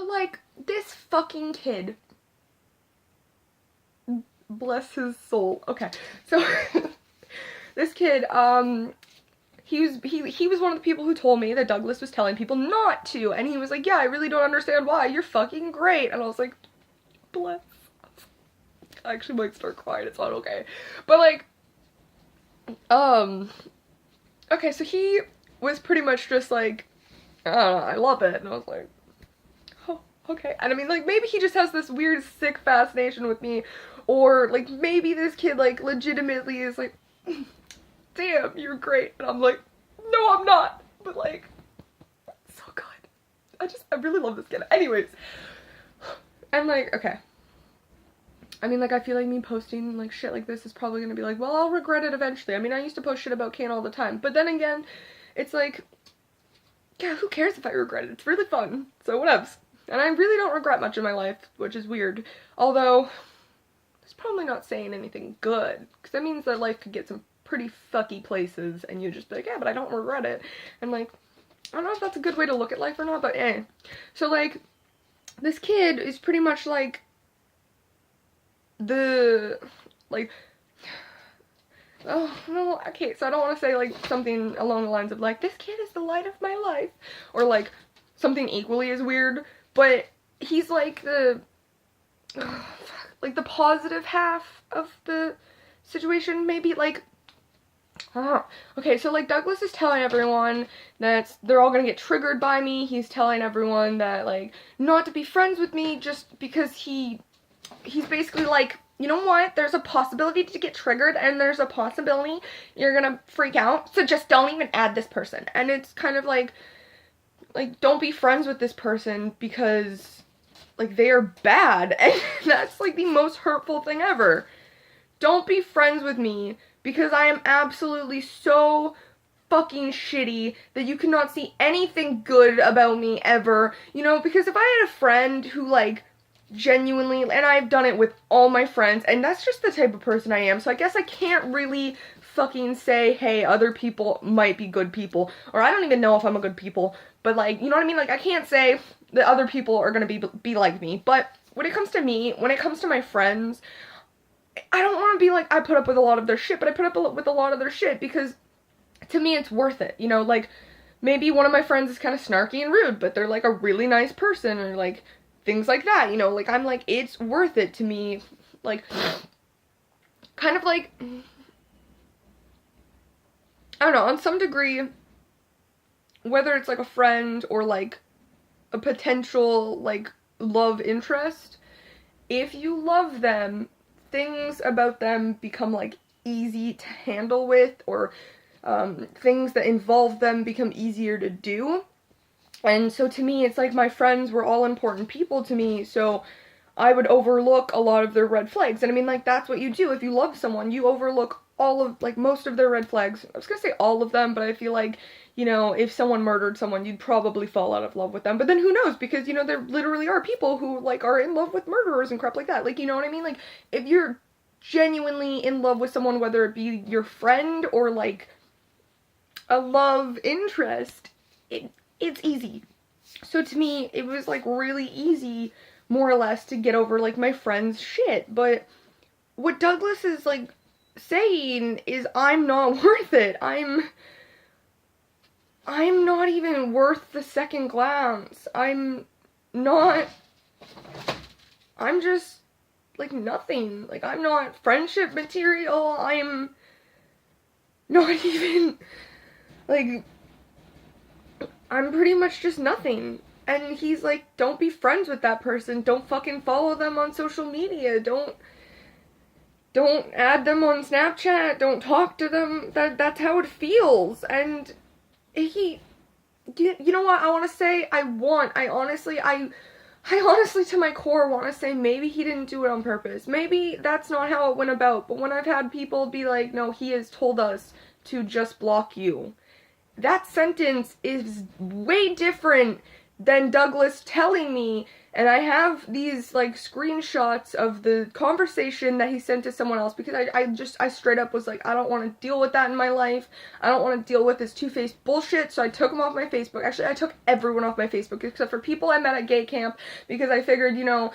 like, this fucking kid, bless his soul. Okay, so this kid, he was one of the people who told me that Douglas was telling people not to, and he was like, yeah, I really don't understand why, you're fucking great. And I was like, bless. I actually might start crying, it's not okay. But like, okay, so he was pretty much just like, I don't know, I love it. And I was like, oh, okay. And I mean, like, maybe he just has this weird sick fascination with me, or like maybe this kid like legitimately is like, damn, you're great. And I'm like, no, I'm not. But like, so good. I really love this kid. Anyways, and like, okay. I mean, like, I feel like me posting, like, shit like this is probably gonna be like, well, I'll regret it eventually. I mean, I used to post shit about Kane all the time. But then again, it's like, yeah, who cares if I regret it? It's really fun. So whatevs. And I really don't regret much in my life, which is weird. Although, it's probably not saying anything good. Because that means that life could get some pretty fucky places, and you just be like, yeah, but I don't regret it. And like, I don't know if that's a good way to look at life or not, but eh. So like, this kid is pretty much like, oh, no, okay, so I don't want to say, like, something along the lines of, like, this kid is the light of my life, or, like, something equally as weird, but he's, like, the positive half of the situation, maybe, like, okay, so, like, Douglas is telling everyone that they're all gonna get triggered by me. He's telling everyone that, like, not to be friends with me just because he's basically like, you know what, there's a possibility to get triggered, and there's a possibility you're gonna freak out, so just don't even add this person. And it's kind of like, don't be friends with this person because, like, they are bad, and that's, like, the most hurtful thing ever. Don't be friends with me because I am absolutely so fucking shitty that you cannot see anything good about me ever, you know, because if I had a friend who, like, genuinely, and I've done it with all my friends, and that's just the type of person I am, so I guess I can't really fucking say, hey, other people might be good people, or I don't even know if I'm a good people, but like, you know what I mean, like, I can't say that other people are gonna be like me, but when it comes to me, when it comes to my friends, I don't want to be like, I put up with a lot of their shit, but I put up with a lot of their shit because, to me, it's worth it, you know, like, maybe one of my friends is kind of snarky and rude, but they're, like, a really nice person, or, like, things like that, you know, like, I'm like, it's worth it to me, like, kind of like, I don't know, on some degree, whether it's, like, a friend, or, like, a potential, like, love interest, if you love them, things about them become, like, easy to handle with, or, things that involve them become easier to do. And so to me, it's like my friends were all important people to me, so I would overlook a lot of their red flags. And I mean, like, that's what you do. If you love someone, you overlook all of, like, most of their red flags. I was gonna say all of them, but I feel like, you know, if someone murdered someone, you'd probably fall out of love with them. But then who knows, because, you know, there literally are people who, like, are in love with murderers and crap like that. Like, you know what I mean? Like, if you're genuinely in love with someone, whether it be your friend or, like, a love interest, it's easy. So to me, it was, like, really easy, more or less, to get over, like, my friend's shit. But what Douglas is, like, saying is I'm not worth it. I'm not even worth the second glance. I'm just, like, nothing. Like, I'm not friendship material. I'm not even, like, I'm pretty much just nothing. And he's like, don't be friends with that person. Don't fucking follow them on social media. Don't add them on Snapchat. Don't talk to them. That's how it feels. And you know what I want to say? I honestly to my core want to say maybe he didn't do it on purpose. Maybe that's not how it went about. But when I've had people be like, no, he has told us to just block you, that sentence is way different than Douglas telling me And I have these, like, screenshots of the conversation that he sent to someone else, because I straight up was like, I don't want to deal with that in my life. I don't want to deal with this two-faced bullshit, so I took him off my Facebook. Actually, I took everyone off my Facebook, except for people I met at gay camp, because I figured, you know,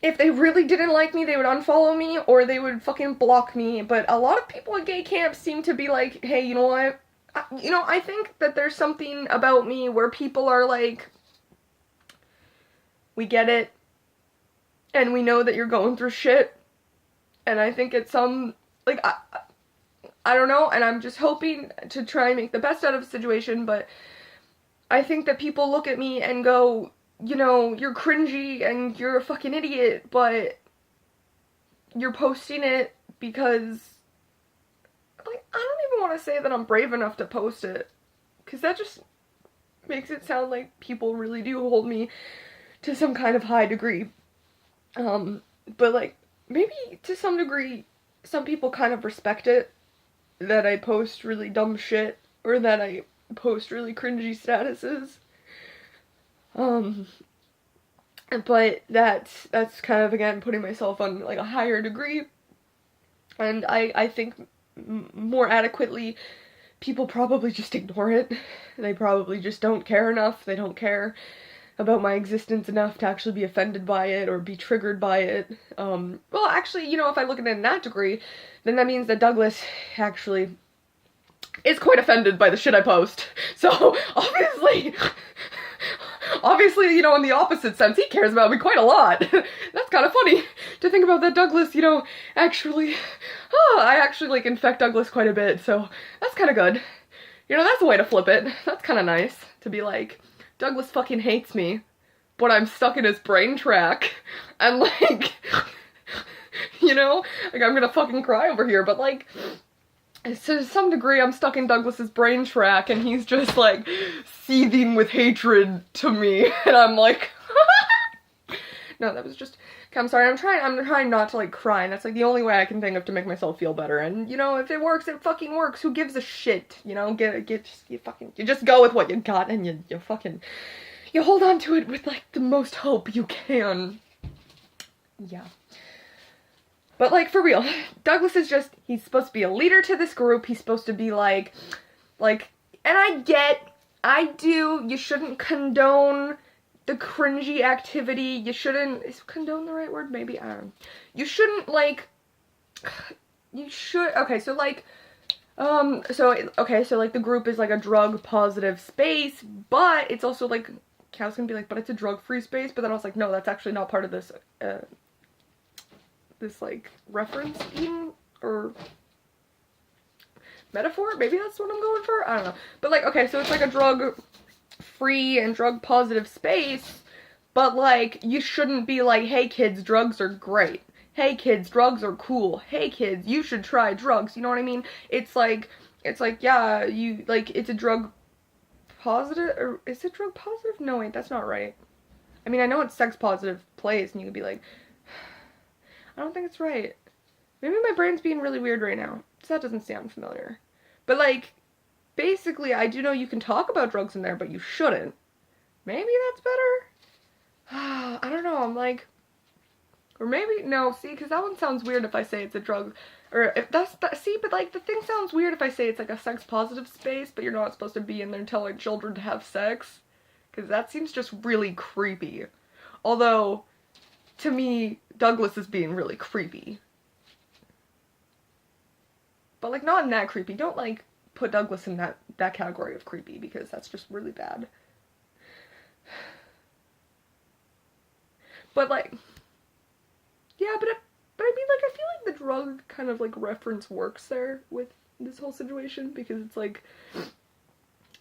if they really didn't like me, they would unfollow me, or they would fucking block me. But a lot of people at gay camp seem to be like, hey, you know what? I think that there's something about me where people are like, we get it, and we know that you're going through shit, and I think it's like, I don't know, and I'm just hoping to try and make the best out of the situation, but I think that people look at me and go, you know, you're cringy and you're a fucking idiot, but you're posting it because, like, I don't even want to say that I'm brave enough to post it, because that just makes it sound like people really do hold me to some kind of high degree. But, like, maybe to some degree, some people kind of respect it, that I post really dumb shit, or that I post really cringy statuses. But that's kind of, again, putting myself on, like, a higher degree, and I think more adequately, people probably just ignore it. They probably just don't care enough. They don't care about my existence enough to actually be offended by it or be triggered by it. Well, actually, you know, if I look at it in that degree, then that means that Douglas actually is quite offended by the shit I post. So, obviously, you know, in the opposite sense, he cares about me quite a lot. That's kind of funny to think about that Douglas, you know, actually, I actually, like, infect Douglas quite a bit, so that's kind of good. You know, that's a way to flip it. That's kind of nice, to be like, Douglas fucking hates me, but I'm stuck in his brain track, and, like, you know, like, I'm gonna fucking cry over here, but, like, to some degree, I'm stuck in Douglas's brain track, and he's just, like, seething with hatred to me, and I'm like, no, that was just, I'm sorry, I'm trying not to, like, cry, and that's, like, the only way I can think of to make myself feel better, and, you know, if it works, it fucking works, who gives a shit, you know, you just go with what you got, and you hold on to it with, like, the most hope you can. Yeah. But, like, for real, Douglas is just, he's supposed to be a leader to this group, he's supposed to be, like, and you shouldn't condone the cringy activity, you shouldn't, is condone the right word? Maybe, I don't know. You shouldn't, like, okay, so, like, so, like, the group is, like, a drug-positive space, but it's also, like, I was gonna be like, but it's a drug-free space, but then I was like, no, that's actually not part of this, like, reference scheme, or metaphor? Maybe that's what I'm going for? I don't know. But, like, okay, so it's, like, a drug-free and drug-positive space, but, like, you shouldn't be like, hey, kids, drugs are great. Hey, kids, drugs are cool. Hey, kids, you should try drugs. You know what I mean? It's like, yeah, you, like, it's a drug-positive, or is it drug-positive? No, wait, that's not right. I mean, I know it's sex-positive plays, and you could be like, I don't think it's right. Maybe my brain's being really weird right now, so that doesn't sound familiar. But, like, basically, I do know you can talk about drugs in there, but you shouldn't. Maybe that's better? I don't know, I'm like, or maybe, no, see, because that one sounds weird if I say it's a drug, or if see, but, like, the thing sounds weird if I say it's, like, a sex-positive space, but you're not supposed to be in there telling children to have sex, because that seems just really creepy. Although, to me, Douglas is being really creepy. But, like, not in that creepy. Don't, like, put Douglas in that category of creepy, because that's just really bad. But, like, yeah, but I mean, like, I feel like the drug kind of, like, reference works there with this whole situation, because it's, like,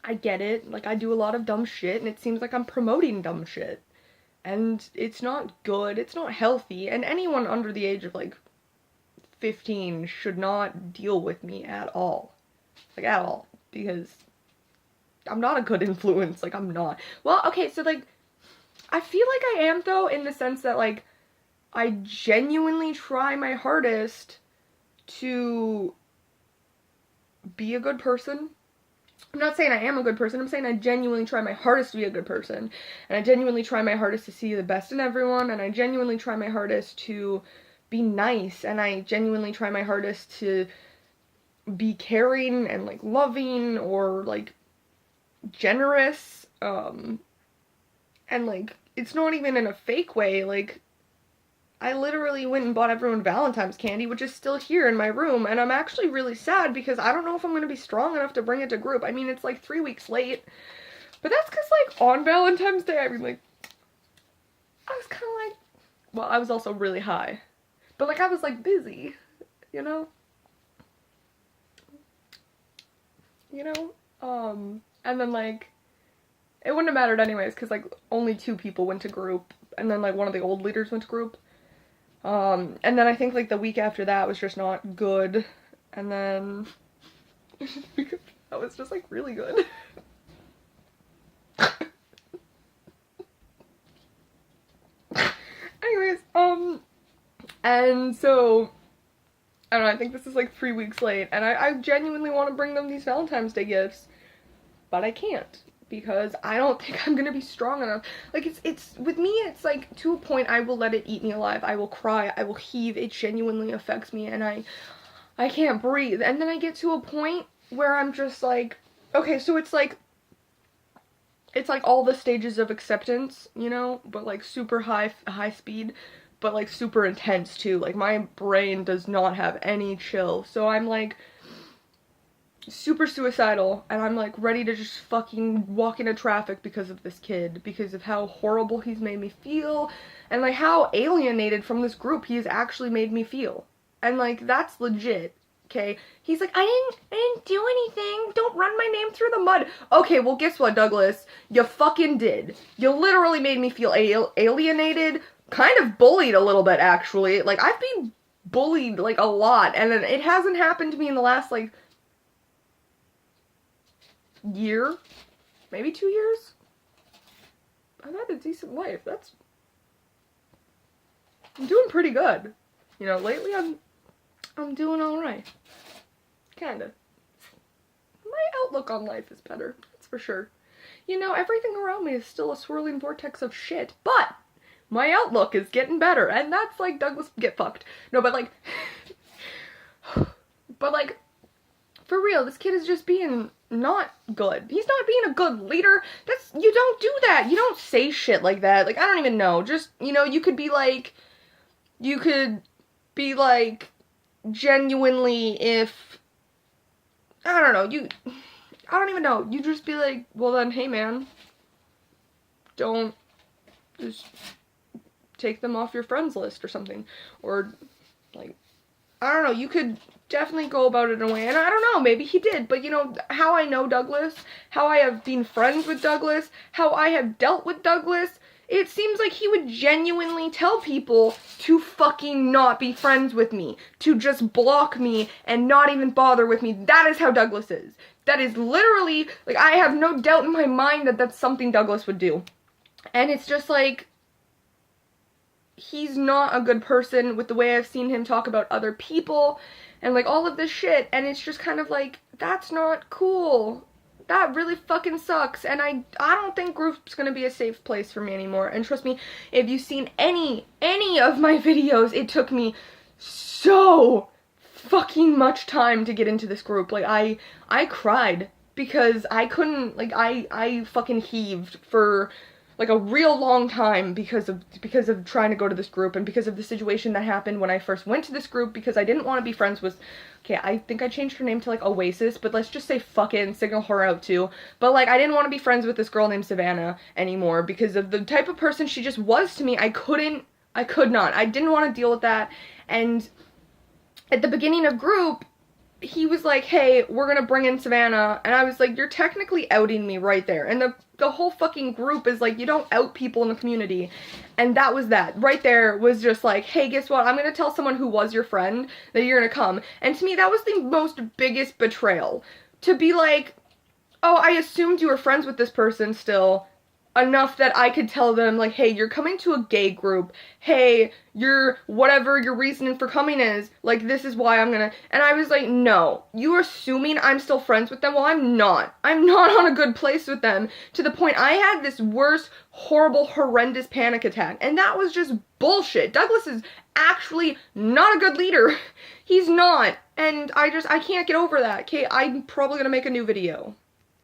I get it. Like, I do a lot of dumb shit, and it seems like I'm promoting dumb shit. And it's not good, it's not healthy, and anyone under the age of, like, 15 should not deal with me at all. Like, at all. Because I'm not a good influence, like, I'm not. Well, okay, so, like, I feel like I am, though, in the sense that, like, I genuinely try my hardest to be a good person, I'm not saying I am a good person, I'm saying I genuinely try my hardest to be a good person, and I genuinely try my hardest to see the best in everyone, and I genuinely try my hardest to be nice, and I genuinely try my hardest to be caring and, like, loving, or, like, generous, and, like, it's not even in a fake way, like, I literally went and bought everyone Valentine's candy, which is still here in my room, and I'm actually really sad because I don't know if I'm going to be strong enough to bring it to group. I mean, it's like 3 weeks late, but that's because, like, on Valentine's Day, I mean, like, I was kind of like, well, I was also really high, but, like, I was, like, busy, you know? And then, like, it wouldn't have mattered anyways, because, like, only 2 people went to group, and then, like, one of the old leaders went to group. And then I think, like, the week after that was just not good, and then that was just, like, really good. Anyways, and so, I don't know, I think this is, like, 3 weeks late, and I genuinely want to bring them these Valentine's Day gifts, but I can't. Because I don't think I'm gonna be strong enough. Like, it's, with me, it's, like, to a point I will let it eat me alive. I will cry, I will heave, it genuinely affects me, and I can't breathe. And then I get to a point where I'm just, like, okay, so it's, like, all the stages of acceptance, you know, but, like, super high speed, but, like, super intense, too. Like, my brain does not have any chill, so I'm, like, super suicidal, and I'm, like, ready to just fucking walk into traffic because of this kid, because of how horrible he's made me feel, and, like, how alienated from this group he's actually made me feel. And, like, that's legit, okay? He's like, I didn't do anything, don't run my name through the mud. Okay, well, guess what, Douglas? You fucking did. You literally made me feel alienated, kind of bullied a little bit, actually. Like, I've been bullied, like, a lot, and it hasn't happened to me in the last, like, year, maybe 2 years. I've had a decent life. I'm doing pretty good. You know, lately I'm doing alright. Kinda. My outlook on life is better, that's for sure. You know, everything around me is still a swirling vortex of shit, but my outlook is getting better, and that's, like, Douglas, get fucked. No, but, like, for real, this kid is just being not good. He's not being a good leader. You don't do that. You don't say shit like that. Like, I don't even know. Just, you know, you could be like, genuinely, if, I don't know, I don't even know. You just be like, well then, hey man, don't just take them off your friends list or something. Or, like, I don't know, you could definitely go about it in a way, and I don't know, maybe he did, but you know, how I know Douglas, how I have been friends with Douglas, how I have dealt with Douglas, it seems like he would genuinely tell people to fucking not be friends with me, to just block me and not even bother with me. That is how Douglas is. That is literally, like, I have no doubt in my mind that that's something Douglas would do. And it's just like, he's not a good person with the way I've seen him talk about other people and, like, all of this shit, and it's just kind of like, that's not cool. That really fucking sucks, and I don't think group's gonna be a safe place for me anymore. And trust me, if you've seen any of my videos, it took me so fucking much time to get into this group. Like, I cried because I couldn't, like, I fucking heaved for, like, a real long time because of trying to go to this group, and because of the situation that happened when I first went to this group, because I didn't want to be friends with, okay, I think I changed her name to, like, Oasis, but let's just say fuck it and signal her out too. But, like, I didn't want to be friends with this girl named Savannah anymore because of the type of person she just was to me. I could not. I didn't want to deal with that. And at the beginning of group, he was like, hey, we're gonna bring in Savannah, and I was like, you're technically outing me right there. And the whole fucking group is like, you don't out people in the community. And that was that. Right there was just like, hey, guess what? I'm gonna tell someone who was your friend that you're gonna come. And to me, that was the most biggest betrayal. To be like, oh, I assumed you were friends with this person still. enough that I could tell them, like, hey, you're coming to a gay group, hey, you're, whatever your reasoning for coming is, like, this is why I'm gonna, and I was like, no, you're assuming I'm still friends with them? Well, I'm not on a good place with them, to the point I had this worst, horrible, horrendous panic attack, and that was just bullshit. Douglas is actually not a good leader. He's not, and I can't get over that. Okay, I'm probably gonna make a new video.